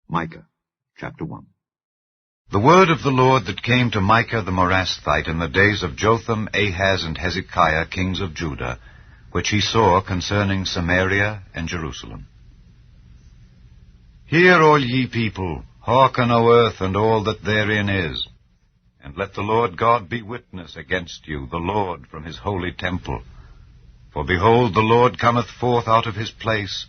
Micah, chapter 1. The word of the Lord that came to Micah the Morasthite in the days of Jotham, Ahaz, and Hezekiah, kings of Judah, which he saw concerning Samaria and Jerusalem. Hear, all ye people, hearken, O earth, and all that therein is, and let the Lord God be witness against you, the Lord from his holy temple. For behold, the Lord cometh forth out of his place,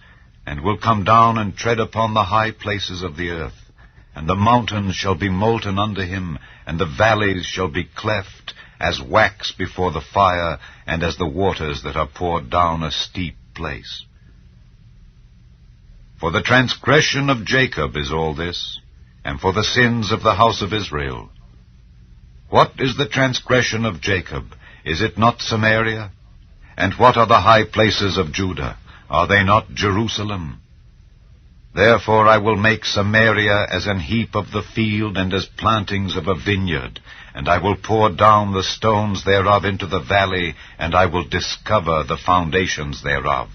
and will come down and tread upon the high places of the earth. And the mountains shall be molten under him, and the valleys shall be cleft, as wax before the fire, and as the waters that are poured down a steep place. For the transgression of Jacob is all this, and for the sins of the house of Israel. What is the transgression of Jacob? Is it not Samaria? And what are the high places of Judah? Are they not Jerusalem? Therefore I will make Samaria as an heap of the field, and as plantings of a vineyard. And I will pour down the stones thereof into the valley, and I will discover the foundations thereof.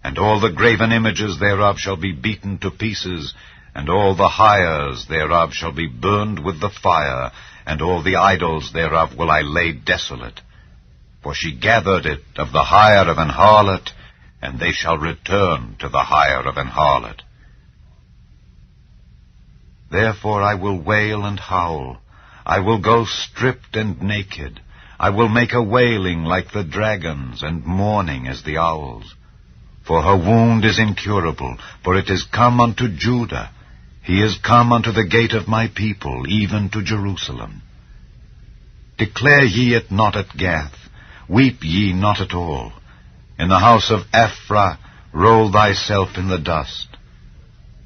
And all the graven images thereof shall be beaten to pieces, and all the hires thereof shall be burned with the fire, and all the idols thereof will I lay desolate. For she gathered it of the hire of an harlot, and they shall return to the hire of an harlot. Therefore I will wail and howl. I will go stripped and naked. I will make a wailing like the dragons, and mourning as the owls. For her wound is incurable, for it is come unto Judah. He is come unto the gate of my people, even to Jerusalem. Declare ye it not at Gath, weep ye not at all. In the house of Ephraim roll thyself in the dust.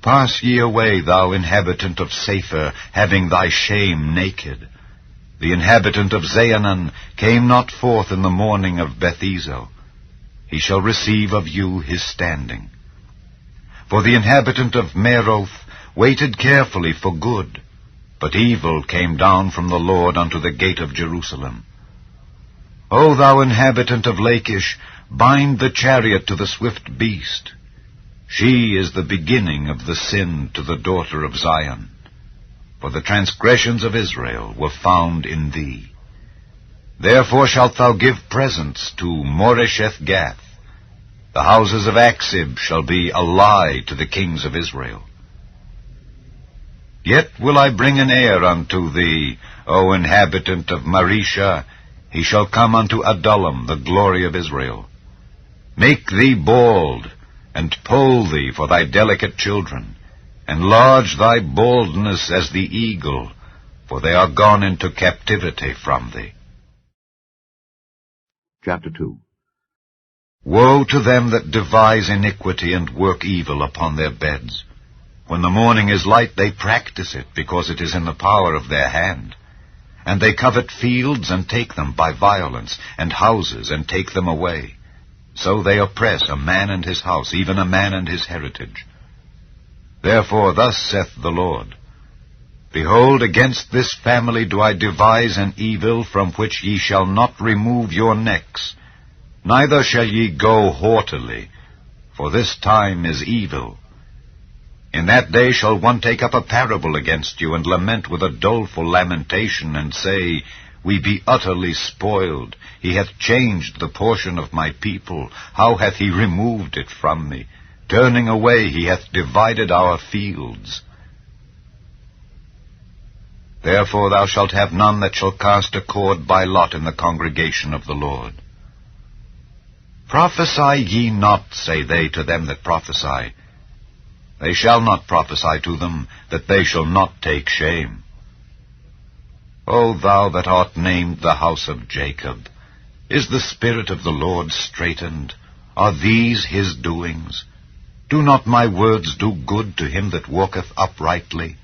Pass ye away, thou inhabitant of Sapher, having thy shame naked. The inhabitant of Zaanan came not forth in the morning of Bethezel. He shall receive of you his standing. For the inhabitant of Meroth waited carefully for good, but evil came down from the Lord unto the gate of Jerusalem. O thou inhabitant of Lachish, bind the chariot to the swift beast. She is the beginning of the sin to the daughter of Zion. For the transgressions of Israel were found in thee. Therefore shalt thou give presents to Moresheth Gath. The houses of Achzib shall be a lie to the kings of Israel. Yet will I bring an heir unto thee, O inhabitant of Mareshah. He shall come unto Adullam, the glory of Israel. Make thee bald, and poll thee for thy delicate children. Enlarge thy baldness as the eagle, for they are gone into captivity from thee. Chapter 2. Woe to them that devise iniquity and work evil upon their beds. When the morning is light, they practice it, because it is in the power of their hand. And they covet fields, and take them by violence, and houses, and take them away. So they oppress a man and his house, even a man and his heritage. Therefore thus saith the Lord, Behold, against this family do I devise an evil, from which ye shall not remove your necks, neither shall ye go haughtily, for this time is evil. In that day shall one take up a parable against you, and lament with a doleful lamentation, and say, We be utterly spoiled. He hath changed the portion of my people. How hath he removed it from me? Turning away, he hath divided our fields. Therefore thou shalt have none that shall cast a cord by lot in the congregation of the Lord. Prophesy ye not, say they to them that prophesy. They shall not prophesy to them, that they shall not take shame. O thou that art named the house of Jacob, is the Spirit of the Lord straitened? Are these his doings? Do not my words do good to him that walketh uprightly?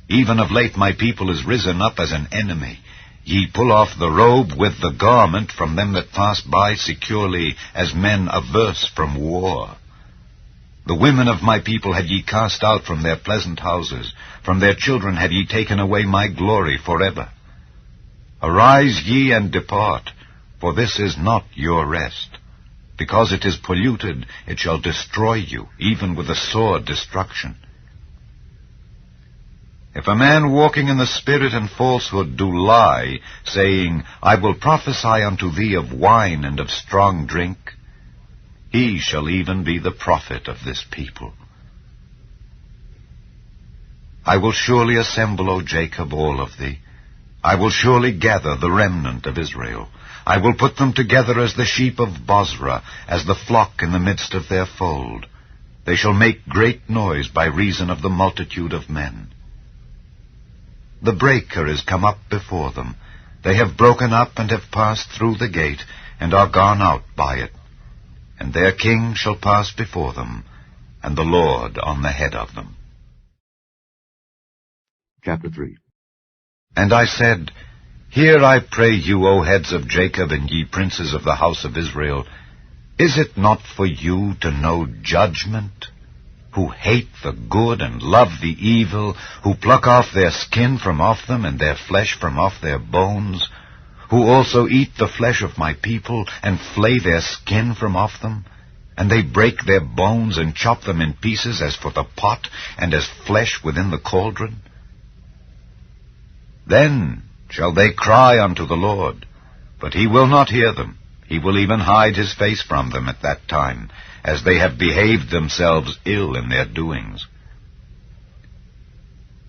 Even of late my people is risen up as an enemy. Ye pull off the robe with the garment from them that pass by securely, as men averse from war. The women of my people had ye cast out from their pleasant houses. From their children had ye taken away my glory forever. Arise ye and depart, for this is not your rest. Because it is polluted, it shall destroy you, even with a sore destruction. If a man walking in the Spirit and falsehood do lie, saying, I will prophesy unto thee of wine and of strong drink, he shall even be the prophet of this people. I will surely assemble, O Jacob, all of thee. I will surely gather the remnant of Israel. I will put them together as the sheep of Bozrah, as the flock in the midst of their fold. They shall make great noise by reason of the multitude of men. The breaker is come up before them. They have broken up and have passed through the gate, and are gone out by it. And their king shall pass before them, and the Lord on the head of them. Chapter 3. And I said, Hear, I pray you, O heads of Jacob, and ye princes of the house of Israel, is it not for you to know judgment, who hate the good and love the evil, who pluck off their skin from off them, and their flesh from off their bones, who also eat the flesh of my people, and flay their skin from off them? And they break their bones, and chop them in pieces, as for the pot, and as flesh within the cauldron? Then shall they cry unto the Lord, but he will not hear them. He will even hide his face from them at that time, as they have behaved themselves ill in their doings.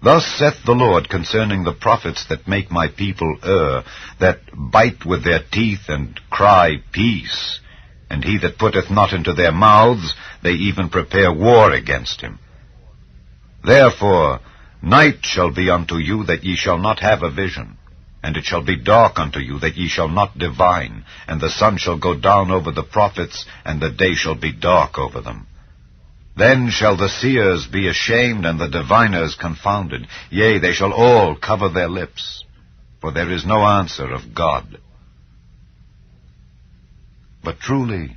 Thus saith the Lord concerning the prophets that make my people err, that bite with their teeth and cry, Peace, and he that putteth not into their mouths, they even prepare war against him. Therefore night shall be unto you that ye shall not have a vision, and it shall be dark unto you that ye shall not divine, and the sun shall go down over the prophets, and the day shall be dark over them. Then shall the seers be ashamed, and the diviners confounded. Yea, they shall all cover their lips, for there is no answer of God. But truly,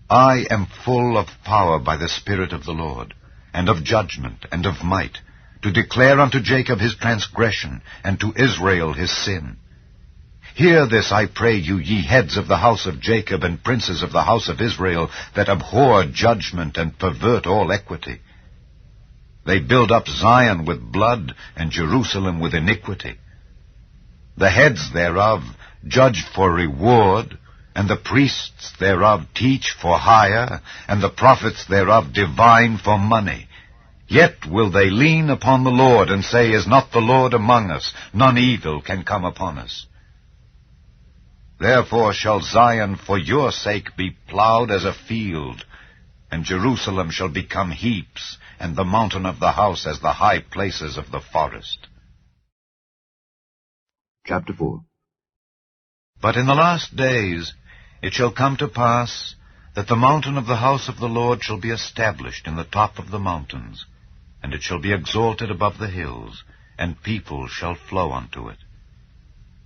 I am full of power by the Spirit of the Lord, and of judgment, and of might, to declare unto Jacob his transgression, and to Israel his sin. Hear this, I pray you, ye heads of the house of Jacob, and princes of the house of Israel, that abhor judgment, and pervert all equity. They build up Zion with blood, and Jerusalem with iniquity. The heads thereof judge for reward, and the priests thereof teach for hire, and the prophets thereof divine for money. Yet will they lean upon the Lord, and say, Is not the Lord among us? None evil can come upon us. Therefore shall Zion for your sake be plowed as a field, and Jerusalem shall become heaps, and the mountain of the house as the high places of the forest. Chapter 4. But in the last days it shall come to pass that the mountain of the house of the Lord shall be established in the top of the mountains, and it shall be exalted above the hills, and people shall flow unto it.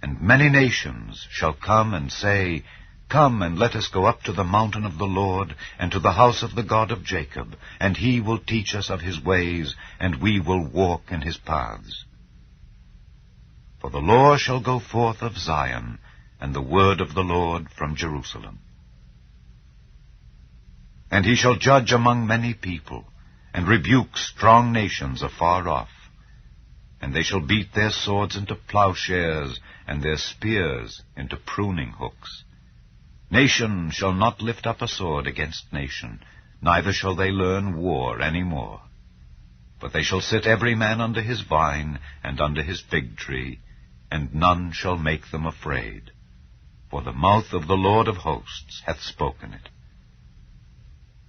And many nations shall come and say, Come, and let us go up to the mountain of the Lord, and to the house of the God of Jacob, and he will teach us of his ways, and we will walk in his paths. For the law shall go forth of Zion, and the word of the Lord from Jerusalem. And he shall judge among many people, and rebuke strong nations afar off. And they shall beat their swords into plowshares, and their spears into pruning hooks. Nation shall not lift up a sword against nation, neither shall they learn war any more. But they shall sit every man under his vine, and under his fig tree, and none shall make them afraid. For the mouth of the Lord of hosts hath spoken it.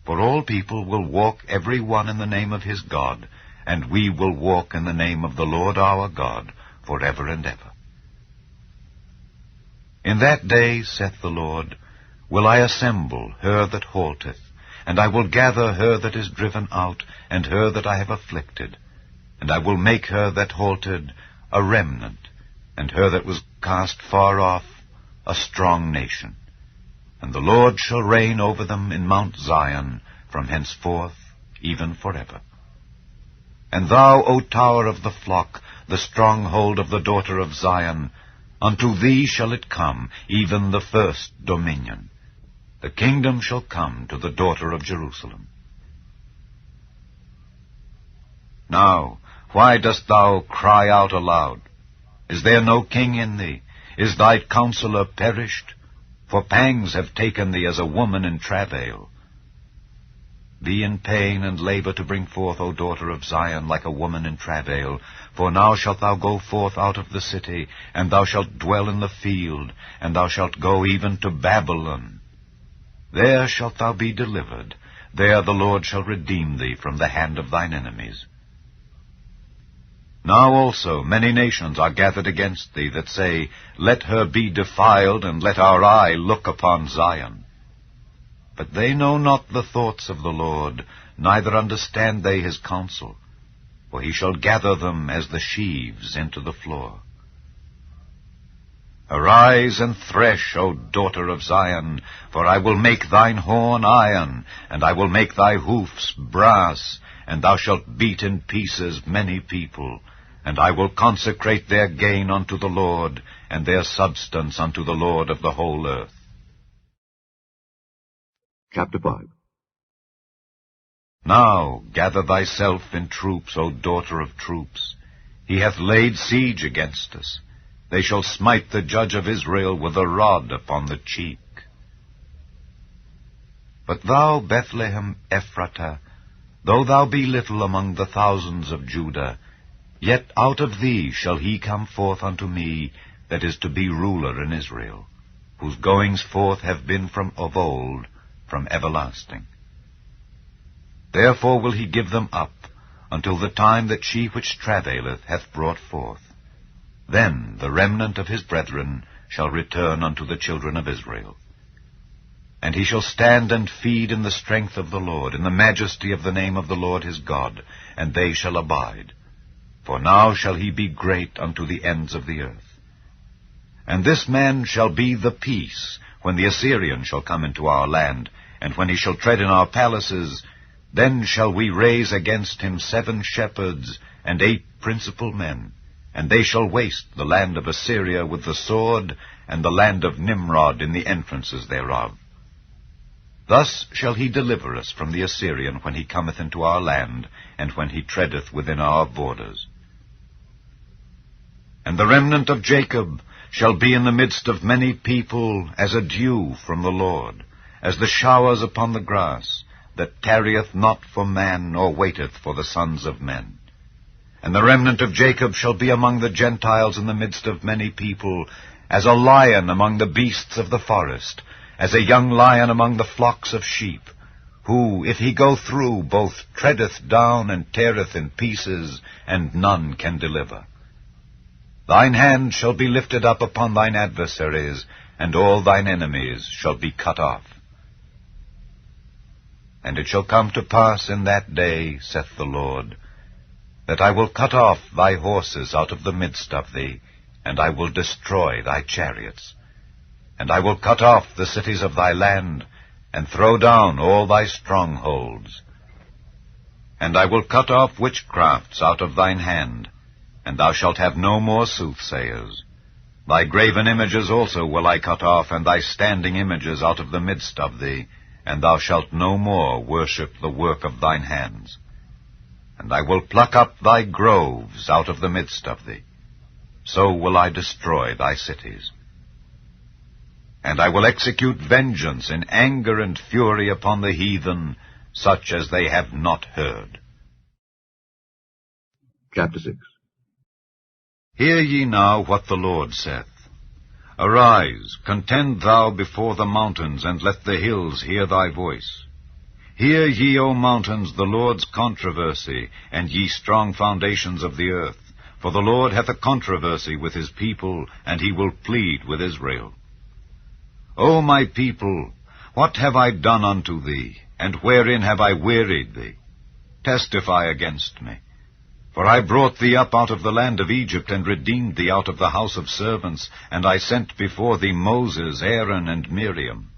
For all people will walk every one in the name of his God, and we will walk in the name of the Lord our God, forever and ever. In that day, saith the Lord, will I assemble her that halteth, and I will gather her that is driven out, and her that I have afflicted, and I will make her that halted a remnant, and her that was cast far off a strong nation. And the Lord shall reign over them in Mount Zion, from henceforth even forever. And thou, O tower of the flock, the stronghold of the daughter of Zion, unto thee shall it come, even the first dominion. The kingdom shall come to the daughter of Jerusalem. Now, Why dost thou cry out aloud? Is there no king in thee? Is thy counselor perished? For pangs have taken thee as a woman in travail. Be in pain and labor to bring forth, O daughter of Zion, like a woman in travail. For now shalt thou go forth out of the city, and thou shalt dwell in the field, and thou shalt go even to Babylon. There shalt thou be delivered. There the Lord shall redeem thee from the hand of thine enemies. Now also many nations are gathered against thee, that say, Let her be defiled, and let our eye look upon Zion. But they know not the thoughts of the Lord, neither understand they his counsel. For he shall gather them as the sheaves into the floor. Arise and thresh, O daughter of Zion, for I will make thine horn iron, and I will make thy hoofs brass, and thou shalt beat in pieces many people, and I will consecrate their gain unto the Lord, and their substance unto the Lord of the whole earth. Chapter 5. Now gather thyself in troops, O daughter of troops. He hath laid siege against us. They shall smite the judge of Israel with a rod upon the cheek. But thou, Bethlehem Ephratah, though thou be little among the thousands of Judah, yet out of thee shall he come forth unto me, that is to be ruler in Israel, whose goings forth have been from of old, from everlasting. Therefore will he give them up, until the time that she which travaileth hath brought forth. Then the remnant of his brethren shall return unto the children of Israel. And he shall stand and feed in the strength of the Lord, in the majesty of the name of the Lord his God, and they shall abide. For now shall he be great unto the ends of the earth. And this man shall be the peace, when the Assyrian shall come into our land, and when he shall tread in our palaces. Then shall we raise against him 7 shepherds and 8 principal men, and they shall waste the land of Assyria with the sword, and the land of Nimrod in the entrances thereof. Thus shall he deliver us from the Assyrian when he cometh into our land, and when he treadeth within our borders. And the remnant of Jacob shall be in the midst of many people as a dew from the Lord, as the showers upon the grass, that tarrieth not for man, nor waiteth for the sons of men. And the remnant of Jacob shall be among the Gentiles in the midst of many people, as a lion among the beasts of the forest, as a young lion among the flocks of sheep, who, if he go through, both treadeth down and teareth in pieces, and none can deliver. Thine hand shall be lifted up upon thine adversaries, and all thine enemies shall be cut off. And it shall come to pass in that day, saith the Lord, that I will cut off thy horses out of the midst of thee, and I will destroy thy chariots. And I will cut off the cities of thy land, and throw down all thy strongholds. And I will cut off witchcrafts out of thine hand, and thou shalt have no more soothsayers. Thy graven images also will I cut off, and thy standing images out of the midst of thee, and thou shalt no more worship the work of thine hands. And I will pluck up thy groves out of the midst of thee. So will I destroy thy cities. And I will execute vengeance in anger and fury upon the heathen, such as they have not heard. Chapter 6. Hear ye now what the Lord saith. Arise, contend thou before the mountains, and let the hills hear thy voice. Hear ye, O mountains, the Lord's controversy, and ye strong foundations of the earth. For the Lord hath a controversy with his people, and he will plead with Israel. O my people, what have I done unto thee, and wherein have I wearied thee? Testify against me. For I brought thee up out of the land of Egypt, and redeemed thee out of the house of servants, and I sent before thee Moses, Aaron, and Miriam.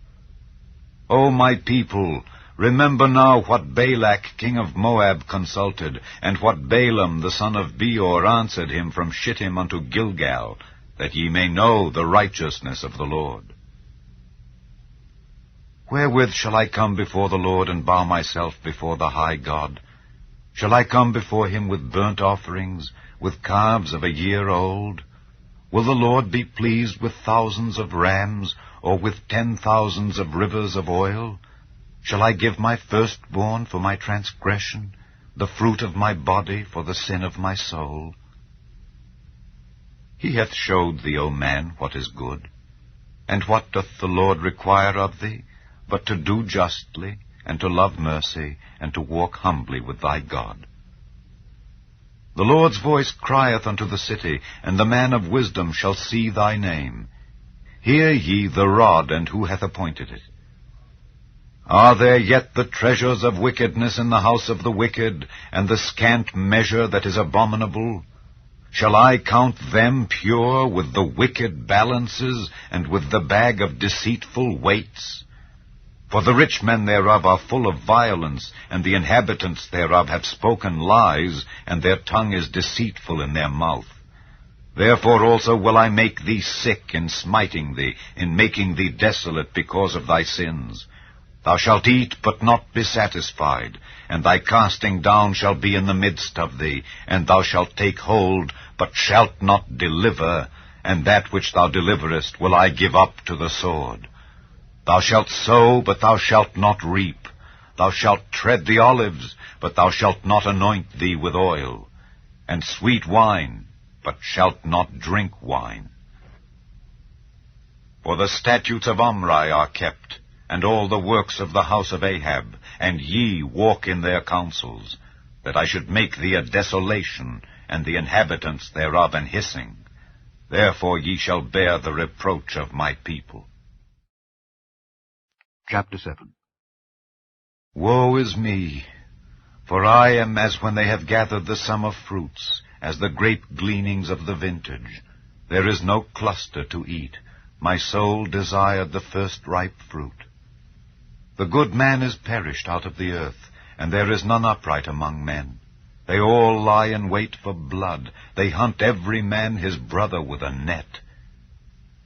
O my people, remember now what Balak king of Moab consulted, and what Balaam the son of Beor answered him from Shittim unto Gilgal, that ye may know the righteousness of the Lord. Wherewith shall I come before the Lord, and bow myself before the high God? Shall I come before him with burnt offerings, with calves of a year old? Will the Lord be pleased with thousands of rams, or with 10,000s of rivers of oil? Shall I give my firstborn for my transgression, the fruit of my body for the sin of my soul? He hath showed thee, O man, what is good. And what doth the Lord require of thee, but to do justly, and to love mercy, and to walk humbly with thy God? The Lord's voice crieth unto the city, and the man of wisdom shall see thy name. Hear ye the rod, and who hath appointed it? Are there yet the treasures of wickedness in the house of the wicked, and the scant measure that is abominable? Shall I count them pure with the wicked balances, and with the bag of deceitful weights? For the rich men thereof are full of violence, and the inhabitants thereof have spoken lies, and their tongue is deceitful in their mouth. Therefore also will I make thee sick in smiting thee, in making thee desolate because of thy sins. Thou shalt eat, but not be satisfied, and thy casting down shall be in the midst of thee, and thou shalt take hold, but shalt not deliver, and that which thou deliverest will I give up to the sword. Thou shalt sow, but thou shalt not reap. Thou shalt tread the olives, but thou shalt not anoint thee with oil, and sweet wine, but shalt not drink wine. For the statutes of Omri are kept, and all the works of the house of Ahab, and ye walk in their counsels, that I should make thee a desolation, and the inhabitants thereof an hissing. Therefore ye shall bear the reproach of my people. Chapter 7. Woe is me! For I am as when they have gathered the summer fruits, as the grape gleanings of the vintage. There is no cluster to eat. My soul desired the first ripe fruit. The good man is perished out of the earth, and there is none upright among men. They all lie in wait for blood. They hunt every man his brother with a net.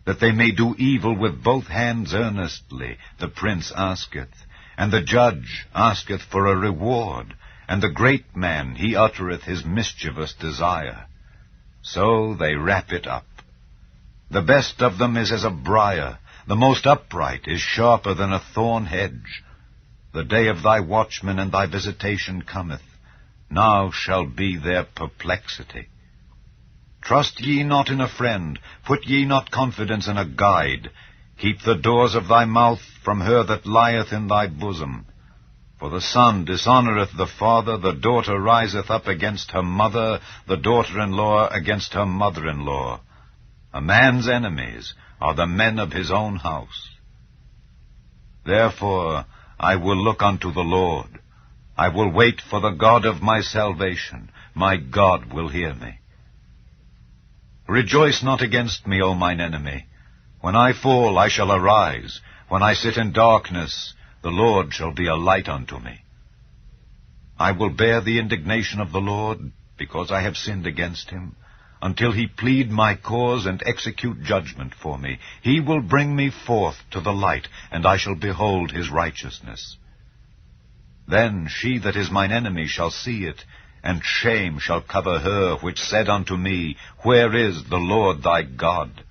That they may do evil with both hands earnestly, the prince asketh, and the judge asketh for a reward, and the great man, he uttereth his mischievous desire. So they wrap it up. The best of them is as a briar, the most upright is sharper than a thorn hedge. The day of thy watchman and thy visitation cometh. Now shall be their perplexity. Trust ye not in a friend, put ye not confidence in a guide. Keep the doors of thy mouth from her that lieth in thy bosom. For the son dishonoureth the father, the daughter riseth up against her mother, the daughter-in-law against her mother-in-law. A man's enemies are the men of his own house. Therefore I will look unto the Lord. I will wait for the God of my salvation. My God will hear me. Rejoice not against me, O mine enemy. When I fall, I shall arise. When I sit in darkness, the Lord shall be a light unto me. I will bear the indignation of the Lord, because I have sinned against him, until he plead my cause and execute judgment for me. He will bring me forth to the light, and I shall behold his righteousness. Then she that is mine enemy shall see it, and shame shall cover her which said unto me, Where is the Lord thy God?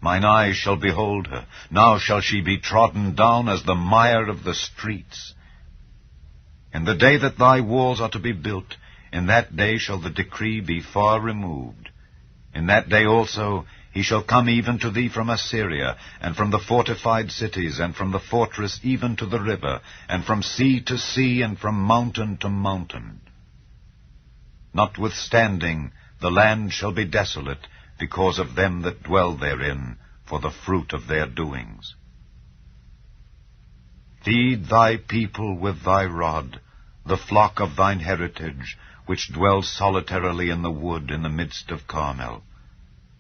Mine eyes shall behold her. Now shall she be trodden down as the mire of the streets. In the day that thy walls are to be built, in that day shall the decree be far removed. In that day also he shall come even to thee from Assyria, and from the fortified cities, and from the fortress even to the river, and from sea to sea, and from mountain to mountain. Notwithstanding, the land shall be desolate, because of them that dwell therein, for the fruit of their doings. Feed thy people with thy rod, the flock of thine heritage, which dwells solitarily in the wood in the midst of Carmel.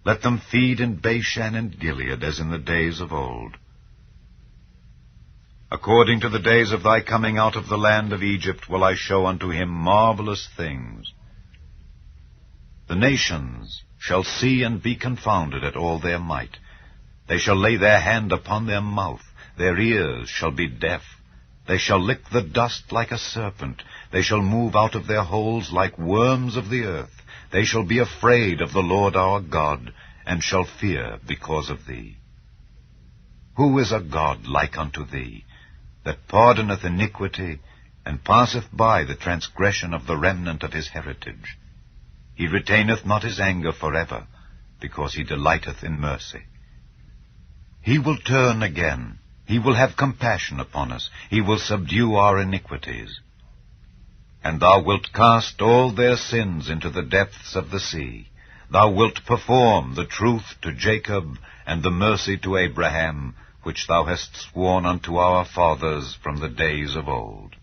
Let them feed in Bashan and Gilead, as in the days of old. According to the days of thy coming out of the land of Egypt will I show unto him marvelous things. The nations shall see and be confounded at all their might. They shall lay their hand upon their mouth, their ears shall be deaf. They shall lick the dust like a serpent. They shall move out of their holes like worms of the earth. They shall be afraid of the Lord our God, and shall fear because of thee. Who is a God like unto thee, that pardoneth iniquity, and passeth by the transgression of the remnant of his heritage? He retaineth not his anger forever, because he delighteth in mercy. He will turn again. He will have compassion upon us. He will subdue our iniquities. And thou wilt cast all their sins into the depths of the sea. Thou wilt perform the truth to Jacob, and the mercy to Abraham, which thou hast sworn unto our fathers from the days of old.